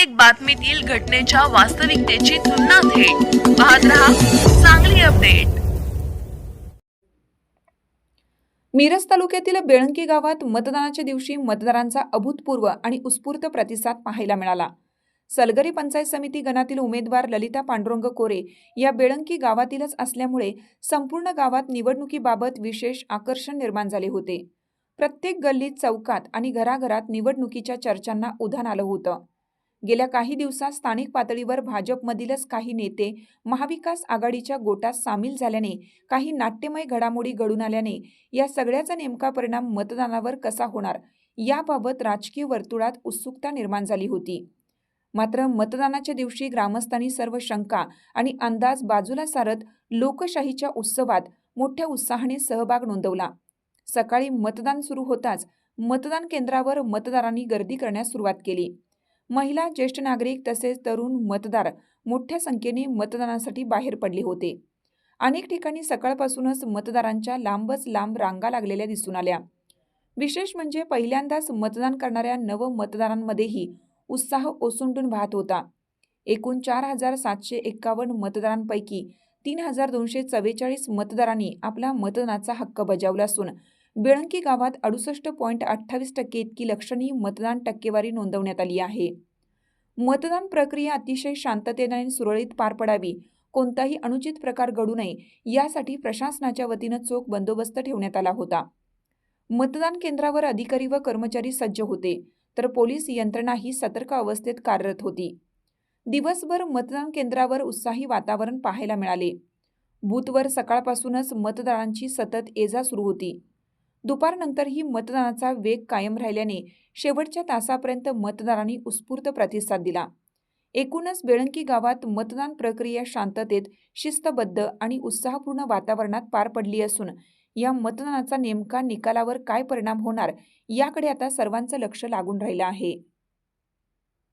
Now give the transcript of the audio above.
प्रत्येक बातमीतील घटनेच्या वास्तविकतेची तुलना थेट पाहत रहा चांगली अपडेट। मिरज तालुक्यातील बेळंकी गावात मतदानाच्या दिवशी मतदारांचा अभूतपूर्व आणि उत्स्फूर्त प्रतिसाद पाहायला मिळाला। सलगरी पंचायत समिती गणातील उमेदवार ललिता पांडुरंग कोरे या बेळंकी गावातीलच असल्यामुळे संपूर्ण गावात निवडणुकीबाबत विशेष आकर्षण निर्माण झाले होते। प्रत्येक गल्लीत, चौकात आणि घराघरात निवडणुकीच्या चर्चांना उधाण आलं होतं। गेल्या काही दिवसात स्थानिक पातळीवर भाजपमधीलच काही नेते महाविकास आघाडीच्या गोटात सामील झाल्याने काही नाट्यमय घडामोडी घडून आल्याने या सगळ्याचा नेमका परिणाम मतदानावर कसा होणार याबाबत राजकीय वर्तुळात उत्सुकता निर्माण झाली होती। मात्र मतदानाच्या दिवशी ग्रामस्थांनी सर्व शंका आणि अंदाज बाजूला सारत लोकशाहीच्या उत्सवात मोठ्या उत्साहाने सहभाग नोंदवला। सकाळी मतदान सुरू होताच मतदान केंद्रावर मतदारांनी गर्दी करण्यास सुरुवात केली। महिला, ज्येष्ठ नागरिक तसेच तरुण मतदार मोठ्या संख्येने मतदानासाठी बाहेर पडले होते। अनेक ठिकाणी सकाळपासूनच मतदारांच्या लांबच लांब रांगा लागलेल्या दिसून आल्या। विशेष म्हणजे पहिल्यांदाच मतदान करणाऱ्या नव मतदारांमध्येही उत्साह ओसंडून वाहत होता। एकूण 4751 मतदारांपैकी 3244 मतदारांनी आपला मतदानाचा हक्क बजावला असून बेळंकी गावात 68.28% इतकी लक्षणीय मतदान टक्केवारी नोंदवण्यात आली आहे। मतदान प्रक्रिया अतिशय शांततेने आणि सुरळीत पार पडावी, कोणताही अनुचित प्रकार घडू नये यासाठी प्रशासनाच्या वतीनं चोख बंदोबस्त ठेवण्यात आला होता। मतदान केंद्रावर अधिकारी व कर्मचारी सज्ज होते, तर पोलीस यंत्रणाही सतर्क अवस्थेत कार्यरत होती। दिवसभर मतदान केंद्रावर उत्साही वातावरण पाहायला मिळाले। बूथवर सकाळपासूनच मतदारांची सतत ये-जा सुरू होती। दुपारनंतरही मतदानाचा वेग कायम राहिल्याने शेवटच्या तासापर्यंत मतदारांनी उत्स्फूर्त प्रतिसाद दिला। एकूणच बेळंकी गावात मतदान प्रक्रिया शांततेत, शिस्तबद्ध आणि उत्साहपूर्ण वातावरणात पार पडली असून या मतदानाचा नेमका निकालावर काय परिणाम होणार याकडे आता सर्वांचं लक्ष लागून राहिलं आहे।